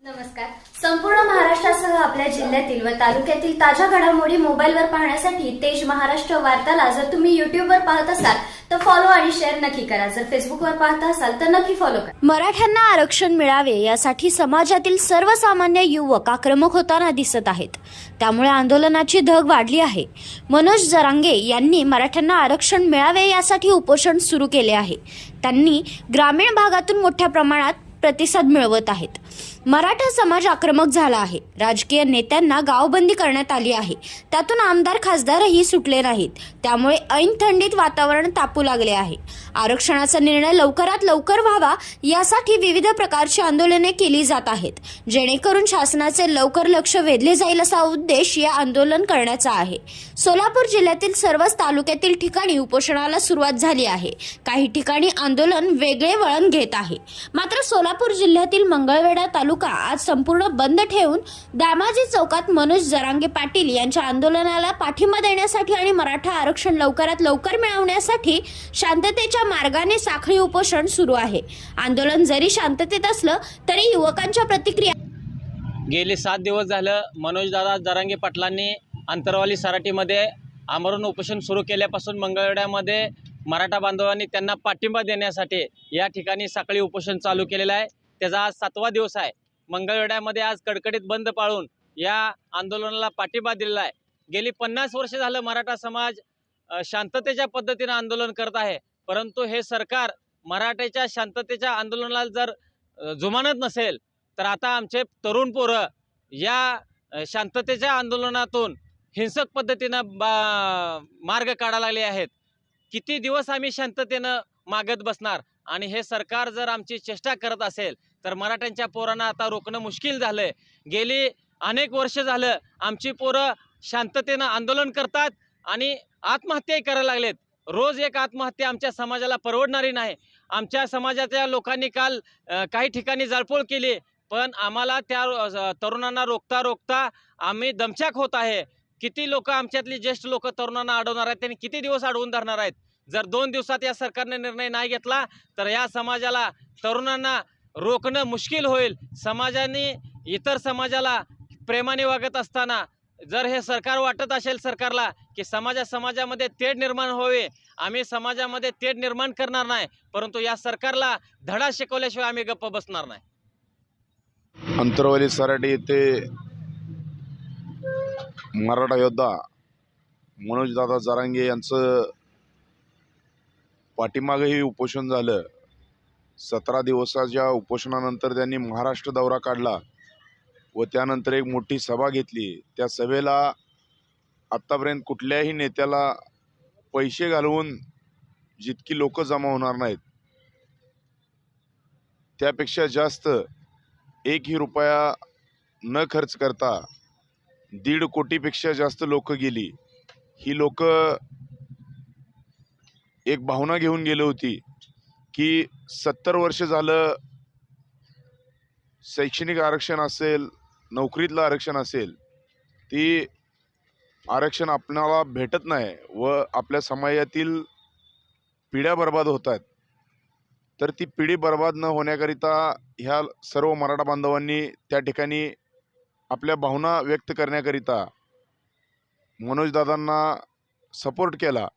नमस्कार. संपूर्ण महाराष्ट्रासह आपल्या जिल्ह्यातील व तालुक्यातील ताज्या घडामोडी मोबाईलवर पाहण्यासाठी तेज महाराष्ट्र वार्ताला जर तुम्ही युट्यूबवर पाहत असाल तर फॉलो आणि शेअर नक्की करा. जर फेसबुकवर पाहत असाल तर नक्की फॉलो करा. मराठ्यांना आरक्षण मिळावे यासाठी समाजातील सर्वसामान्य युवक आक्रमक होताना दिसत आहेत. त्यामुळे आंदोलनाची धग वाढली आहे. मनोज जरांगे यांनी मराठ्यांना आरक्षण मिळावे यासाठी उपोषण सुरू केले आहे. त्यांनी ग्रामीण भागातून मोठ्या प्रमाणात प्रतिसाद मिळवत आहेत. मराठा समाज आक्रमक झाला आहे. राजकीय नेत्यांना गावबंदी करण्यात आली आहे. त्यातून आमदार खासदारही सुटले नाहीत. त्यामुळे ऐन थंडीत वातावरण तापू लागले आहे. आरक्षणाचा निर्णय लवकरात लवकर व्हावा यासाठी विविध प्रकारची आंदोलने केली जात आहेत, जेणेकरून शासनाचे लवकर लक्ष वेधले जाईल असा उद्देश या आंदोलन करण्याचा आहे. सोलापूर जिल्ह्यातील सर्वच तालुक्यातील ठिकाणी उपोषणाला सुरुवात झाली आहे. काही ठिकाणी आंदोलन वेगळे वळण घेत आहे. मात्र सोलापूर जिल्ह्यातील मंगळवेढा तालुका आज संपूर्ण बंद ठेवून दामाजी चौकात मनोज जरांगे पाटील यांच्या आंदोलनाला पाठिंबा देण्यासाठी आणि मराठा आरक्षण लवकरात लवकर मिळवण्यासाठी शांततेच्या मार्गाने साखळी उपोषण सुरू आहे. आंदोलन जरी शांततेत असलं तरी युवकांच्या प्रतिक्रिया. गेली 7 दिवस झालं मनोजदादा जरांगे पाटलांनी अंतरवाली सराटीमध्ये आमरण उपोषण सुरू केल्यापासून मंगळवेढ्यामध्ये मराठा बांधवांनी त्यांना पाठिंबा देण्यासाठी या ठिकाणी साखळी उपोषण चालू केलेलं आहे. त्याचा आज 7वा दिवस आहे. मंगळवेढ्यामध्ये आज कडकडीत बंद पाळून या आंदोलनाला पाठिंबा दिलेला आहे. गेली 50 वर्ष झालं मराठा समाज शांततेच्या पद्धतीने आंदोलन करत आहे. परंतु हे सरकार मराठ्याच्या शांततेच्या आंदोलनाला जर जुमानत नसेल तर आता आमचे तरुण पोरं या शांततेच्या आंदोलनातून हिंसक पद्धतीनं मार्ग काढायला लागले आहेत. किती दिवस आम्ही शांततेनं मागत बसणार? आणि हे सरकार जर आमची चेष्टा करत असेल तर मराठ्यांच्या पोरांना आता रोखणं मुश्किल झालंय. गेली अनेक वर्ष झालं आमची पोरं शांततेनं आंदोलन करतात आणि आत्महत्याही करायला लागलेत. रोज एक आत्महत्या आमच्या समाजाला परवडणारी नाही. आमच्या समाजाच्या लोकांनी काल काही ठिकाणी जाळपोळ केली, पण आम्हाला त्या तरुणांना रोखता आम्ही दमछाक होत आहे. किती लोक आमच्यातली ज्येष्ठ लोक तरुणांना अडवणार आहेत? त्यांनी किती दिवस अडवून धरणार आहेत? जर 2 दिवसात या सरकारने निर्णय नाही घेतला तर या समाजाला तरुणांना रोखणं मुश्किल होईल. समाजाने इतर समाजाला प्रेमाने वागत असताना जर हे सरकार वाटत असेल सरकारला की समाजामध्ये तेढ निर्माण व्हावे, आम्ही समाजामध्ये तेढ निर्माण करणार नाही. परंतु या सरकारला धडा शिकवल्याशिवाय आम्ही गप्प बसणार नाही. अंतरवाली सराटी येथे मराठा योद्धा मनोजदादा जरांगे यांचं पाठीमागेही उपोषण झालं. 17 दिवसाच्या उपोषणानंतर त्यांनी महाराष्ट्र दौरा काढला व त्यानंतर एक मोठी सभा घेतली. त्या सभेला आत्तापर्यंत कुठल्याही नेत्याला पैसे घालवून जितकी लोक जमा होणार नाहीत त्यापेक्षा जास्त 1ही रुपया न खर्च करता 1.5 कोटीपेक्षा जास्त लोक गेली. ही लोक एक भावना घेऊन गेली होती की 70 वर्ष झालं शैक्षणिक आरक्षण असेल, नोकरीतलं आरक्षण असेल, ती आरक्षण आपणाला भेटत नाही व आपल्या समाजातील पिढ्या बर्बाद होत आहेत. तर ती पिढी बर्बाद न होण्याकरिता ह्या सर्व मराठा बांधवांनी त्या ठिकाणी आपल्या भावना व्यक्त करण्याकरिता मनोजदादांना सपोर्ट केला.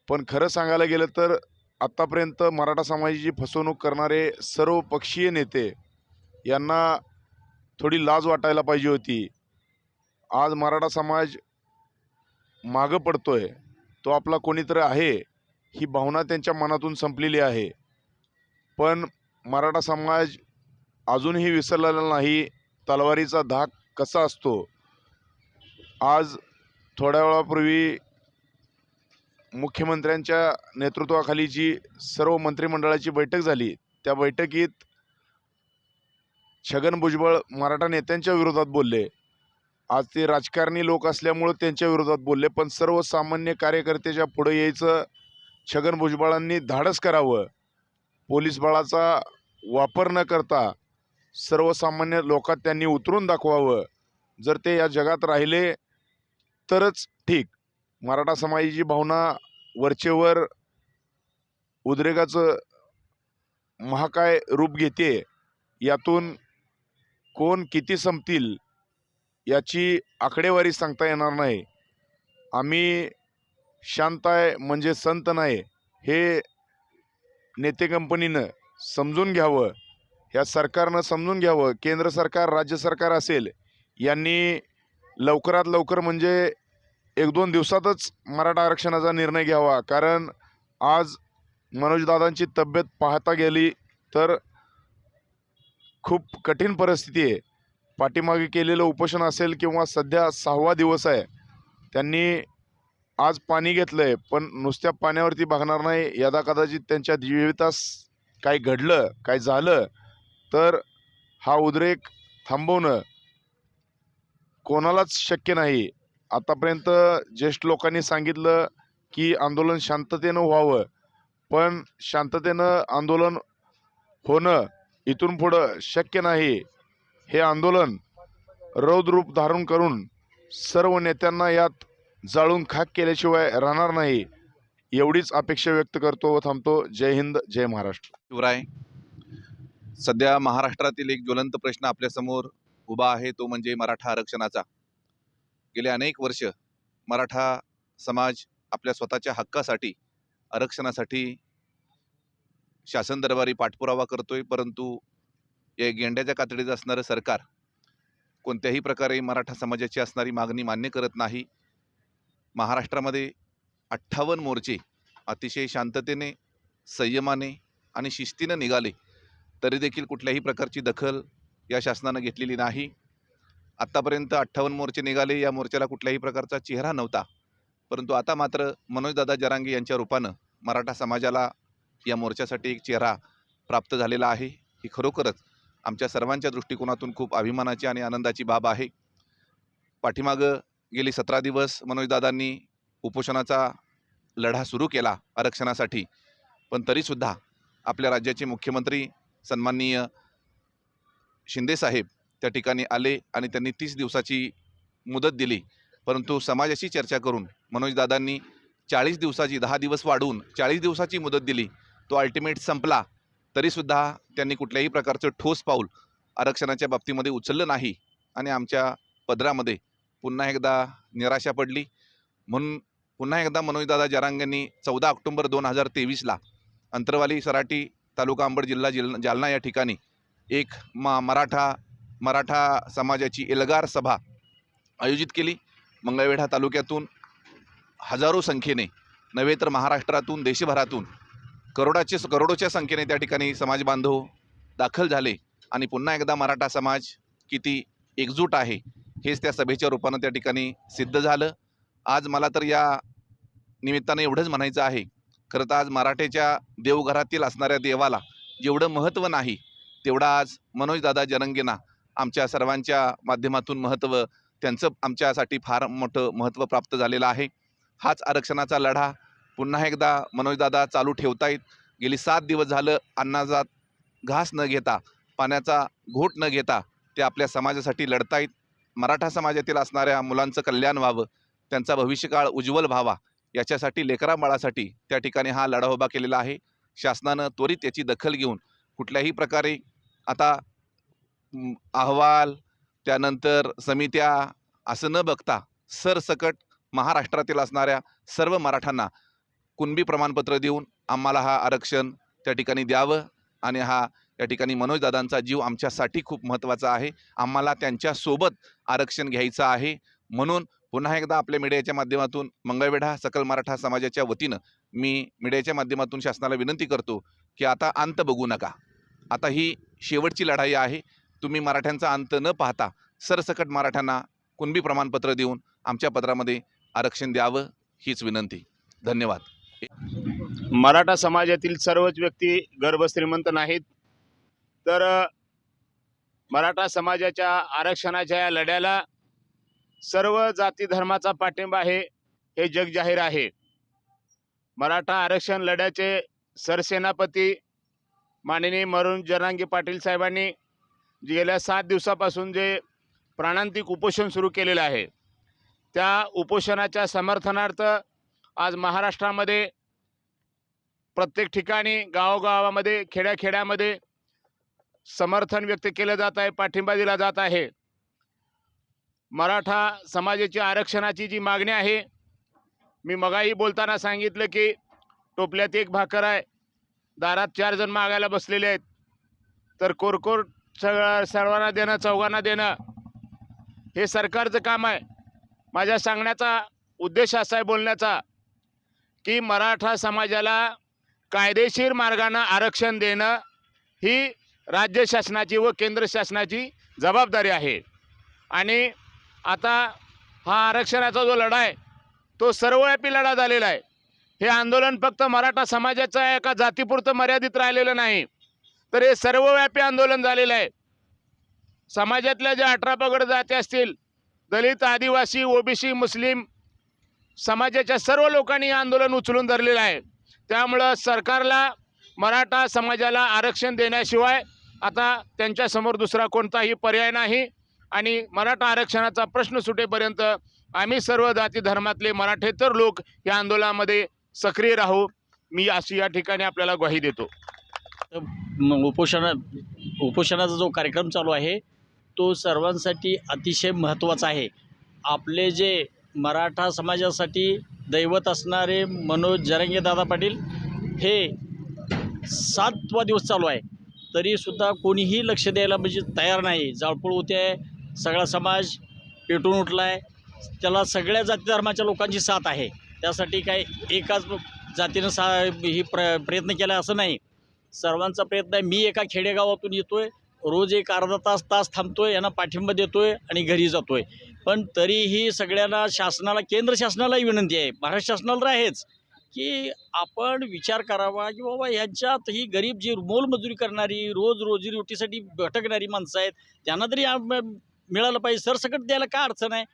पण खरं सांगायला गेलं तर आत्तापर्यंत मराठा समाजाची फसवणूक करणारे सर्व पक्षीय नेते यांना थोडी लाज वाटायला पाहिजे होती. आज मराठा समाज मागं पडतोय, तो आपला कोणीतरी आहे ही भावना त्यांच्या मनातून संपलेली आहे. पण मराठा समाज अजूनही विसरलेला नाही तलवारीचा धाक कसा असतो. आज थोड्या वेळापूर्वी मुख्यमंत्र्यांच्या नेतृत्वाखाली जी सर्व मंत्रिमंडळाची बैठक झाली, त्या बैठकीत छगन भुजबळ मराठा नेत्यांच्या विरोधात बोलले. आज ते राजकारणी लोक असल्यामुळे त्यांच्या विरोधात बोलले, पण सर्वसामान्य कार्यकर्त्याच्या पुढे यायचं छगन भुजबळांनी धाडस करावं. पोलीस बळाचा वापर न करता सर्वसामान्य लोकात त्यांनी उतरून दाखवावं. जर ते या जगात राहिले तरच ठीक. मराठा समाजाची भावना वरचेवर उद्रेकाचं महाकाय रूप घेते. यातून कोण किती संपतील याची आकडेवारी सांगता येणार नाही. आम्ही शांत आहे म्हणजे संत नाही, हे नेते कंपनीनं समजून घ्यावं, ह्या सरकारनं समजून घ्यावं. केंद्र सरकार, राज्य सरकार असेल, यांनी लवकरात लवकर म्हणजे 1-2 दिवसातच मराठा आरक्षणाचा निर्णय घ्यावा. कारण आज मनोजदादांची तब्येत पाहता गेली तर खूप कठीण परिस्थिती आहे. पाठीमागे केलेलं उपोषण असेल किंवा सध्या 6वा दिवस आहे, त्यांनी आज पाणी घेतलंय, पण नुसत्या पाण्यावरती भागणार नाही. यदा कदाचित त्यांच्या जीवितास काय घडलं, काय झालं तर हा उद्रेक थांबवणं कोणालाच शक्य नाही. आतापर्यंत ज्येष्ठ लोकांनी सांगितलं की आंदोलन शांततेनं व्हावं, पण शांततेनं आंदोलन होणं इथून पुढं शक्य नाही. हे आंदोलन रौद्ररूप धारण करून सर्व नेत्यांना यात जाळून खाक केल्याशिवाय राहणार नाही, एवढीच अपेक्षा व्यक्त करतो व थांबतो. जय हिंद, जय महाराष्ट्र. शिवराय, सध्या महाराष्ट्रातील एक ज्वलंत प्रश्न आपल्यासमोर उभा आहे, तो म्हणजे मराठा आरक्षणाचा. गेले अनेक वर्ष मराठा समाज आपल्या स्वतःच्या हक्कासाठी, आरक्षणासाठी शासन दरबारी पाठपुरावा करतोय, परंतु या गेंड्याच्या कातडीचं असणारं सरकार कोणत्याही प्रकारे मराठा समाजाची असणारी मागणी मान्य करत नाही. महाराष्ट्रामध्ये 58 मोर्चे अतिशय शांततेने, संयमाने आणि शिस्तीनं निघाले, तरी देखील कुठल्याही प्रकारची दखल या शासनानं घेतलेली नाही. आत्तापर्यंत 58 मोर्चे निघाले, या मोर्चाला कुठल्याही प्रकारचा चेहरा नव्हता, परंतु आता मात्र मनोजदादा जरांगे यांच्या रूपानं मराठा समाजाला या मोर्चासाठी एक चेहरा प्राप्त झालेला आहे. ही खरोखरच आमच्या सर्वांच्या दृष्टिकोनातून खूप अभिमानाची आणि आनंदाची बाब आहे. पाठीमागं गेली 17 दिवस मनोजदादांनी उपोषणाचा लढा सुरू केला आरक्षणासाठी, पण तरीसुद्धा आपल्या राज्याचे मुख्यमंत्री सन्माननीय शिंदेसाहेब त्या ठिकाणी आले आणि त्यांनी 30 दिवसाची मुदत दिली, परंतु समाजाशी चर्चा करून मनोजदादांनी 40 दिवसाची, 10 दिवस वाढवून 40 दिवसाची मुदत दिली. तो अल्टिमेट संपला, तरीसुद्धा त्यांनी कुठल्याही प्रकारचं ठोस पाऊल आरक्षणाच्या बाबतीमध्ये उचललं नाही आणि आमच्या पदरामध्ये पुन्हा एकदा निराशा पडली. म्हणून पुन्हा एकदा मनोजदादा जरांगेंनी 14 ऑक्टोबर 2023ला अंतरवाली सराटी तालुका अंबड जिल्हा जालना या ठिकाणी एक मराठा समाजाची एल्गार सभा आयोजित केली. मंगळवेढा तालुक्यातून हजारो संख्येने नव्हे तर महाराष्ट्रातून, देशभरातून करोडोच्या संख्येने त्या ठिकाणी समाज बांधव दाखल झाले आणि पुन्हा एकदा मराठा समाज किती एकजूट आहे हेच त्या सभेच्या रूपानं त्या ठिकाणी सिद्ध झालं. आज मला तर या निमित्ताने एवढंच म्हणायचं आहे, खरं तर आज मराठ्याच्या देवघरातील असणाऱ्या देवाला जेवढं महत्त्व नाही, तेवढं आज मनोजदादा जरांगेंना आमच्या सर्वांच्या माध्यमातून महत्त्व, त्यांचं आमच्यासाठी फार मोठं महत्त्व प्राप्त झालेलं आहे. हाच आरक्षणाचा लढा पुन्हा एकदा मनोजदादा चालू ठेवतायत. गेली 7 दिवस झालं अन्नाचा घास न घेता, पाण्याचा घोट न घेता ते आपल्या समाजासाठी लढतायत. मराठा समाजातील असणाऱ्या मुलांचं कल्याण व्हावं, त्यांचा भविष्यकाळ उज्ज्वल व्हावा, याच्यासाठी लेकराबाळासाठी त्या ठिकाणी हा लढा उभा केलेला आहे. शासनानं त्वरित याची दखल घेऊन कुठल्याही प्रकारे आता अहवाल, त्यानंतर समित्या असं न बघता सरसकट महाराष्ट्रातील असणाऱ्या सर्व मराठ्यांना कुणबी प्रमाणपत्र देऊन आम्हाला हा आरक्षण त्या ठिकाणी द्यावं. आणि हा या ठिकाणी मनोजदादांचा जीव आमच्यासाठी खूप महत्त्वाचा आहे. आम्हाला त्यांच्यासोबत आरक्षण घ्यायचं आहे. म्हणून पुन्हा एकदा आपल्या मीडियाच्या माध्यमातून मंगळवेढा सकल मराठा समाजाच्या वतीनं मी मीडियाच्या माध्यमातून शासनाला विनंती करतो की आता अंत बघू नका. आता ही शेवटची लढाई आहे. तुम्ही मराठ्यांचा अंत न पाहता सरसकट मराठ्यांना कुणबी प्रमाणपत्र देऊन आमच्या पदरामध्ये आरक्षण द्यावं, हीच विनंती. धन्यवाद. मराठा समाजातील सर्वच व्यक्ती गर्भश्रीमंत नाहीत, तर मराठा समाजाच्या आरक्षणाच्या या लढ्याला सर्व जाती धर्माचा पाठिंबा आहे हे जगजाहीर आहे. मराठा आरक्षण लढ्याचे सरसेनापती माननीय मनोज जरांगे पाटील साहेबांनी गेल्या 7 दिवसापासून जे प्राणांतिक उपोषण सुरू केलेलं आहे, त्या उपोषणाच्या समर्थनार्थ आज महाराष्ट्रामध्ये प्रत्येक ठिकाणी, गावोगावामध्ये, खेड्याखेड्यामध्ये समर्थन व्यक्त केलं जात आहे, पाठिंबा दिला जात आहे. मराठा समाजाची आरक्षणाची जी मागणी आहे, मी मगाही बोलताना सांगितलं की टोपल्यात एक भाकर आहे, दारात 4 जण मागायला बसलेले आहेत, तर कोरकोर सर्वांना देणं, चौघांना देणं हे सरकारचं काम आहे. माझ्या सांगण्याचा उद्देश असा आहे बोलण्याचा की मराठा समाजाला कायदेशीर मार्गानं आरक्षण देणं ही राज्य शासनाची व केंद्र शासनाची जबाबदारी आहे. आणि आता हा आरक्षणाचा जो लढा आहे तो सर्वव्यापी लढा झालेला आहे. हे आंदोलन फक्त मराठा समाजाचं एका जातीपुरतं मर्यादित राहिलेलं नाही, तर हे सर्वव्यापी आंदोलन झालेलं आहे. समाजातल्या ज्या 18 पगड जाती असतील, दलित, आदिवासी, ओबीसी, मुस्लिम समाजाच्या सर्व लोकांनी हे आंदोलन उचलून धरलेलं आहे. त्यामुळं सरकारला मराठा समाजाला आरक्षण देण्याशिवाय आता त्यांच्यासमोर दुसरा कोणताही पर्याय नाही. आणि मराठा आरक्षणाचा प्रश्न सुटेपर्यंत आम्ही सर्व जाती धर्मातले मराठेतर लोक या आंदोलनामध्ये सक्रिय राहू, मी अशी या ठिकाणी आपल्याला ग्वाही देतो. उपोषणाचा जो कार्यक्रम चालू आहे तो सर्वांसाठी अतिशय महत्त्वाचा आहे. आपले जे मराठा समाजासाठी दैवत असणारे मनोज जरांगे दादा पाटील हे 7वा दिवस चालू आहे, तरीसुद्धा कोणीही लक्ष द्यायला म्हणजे तयार नाही. जाळपोळ होते आहे, सगळा समाज पेटून उठला आहे. त्याला सगळ्या जाती धर्माच्या लोकांची साथ आहे. त्यासाठी काय एकाच जातीनं प्रयत्न केला असं नाही, सर्वांचा प्रयत्न आहे. मी एका खेडेगावातून येतो आहे, रोज एक अर्धा तास थांबतो आहे, यांना पाठिंबा देतो आहे आणि घरी जातो आहे. पण तरीही सगळ्यांना शासनाला, केंद्र शासनालाही विनंती आहे, महाराष्ट्र शासनाला आहेच, की आपण विचार करावा की बाबा ह्यांच्यात ही गरीब जी मोलमजुरी करणारी, रोज रोजीरोटीसाठी भटकणारी माणसं आहेत, त्यांना तरी मिळालं पाहिजे. सरसकट द्यायला काय अडचण आहे,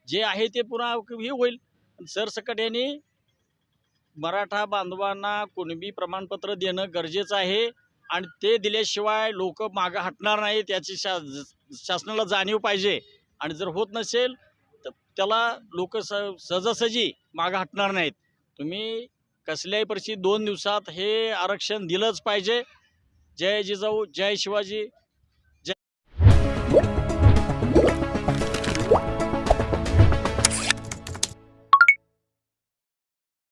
जे आहे ते पुन्हा हे होईल. सरसकट यांनी मराठा बांधवांना कुणबी प्रमाणपत्र देणं गरजेचं आहे आणि ते दिल्याशिवाय लोक मागं हटणार नाहीत याची शासनाला जाणीव पाहिजे. आणि जर होत नसेल तर त्याला लोक सहजासहजी मागं हटणार नाहीत. तुम्ही कसल्याही परिस्थितीत 2 दिवसात हे आरक्षण दिलंच पाहिजे. जय जिजाऊ, जय शिवाजी.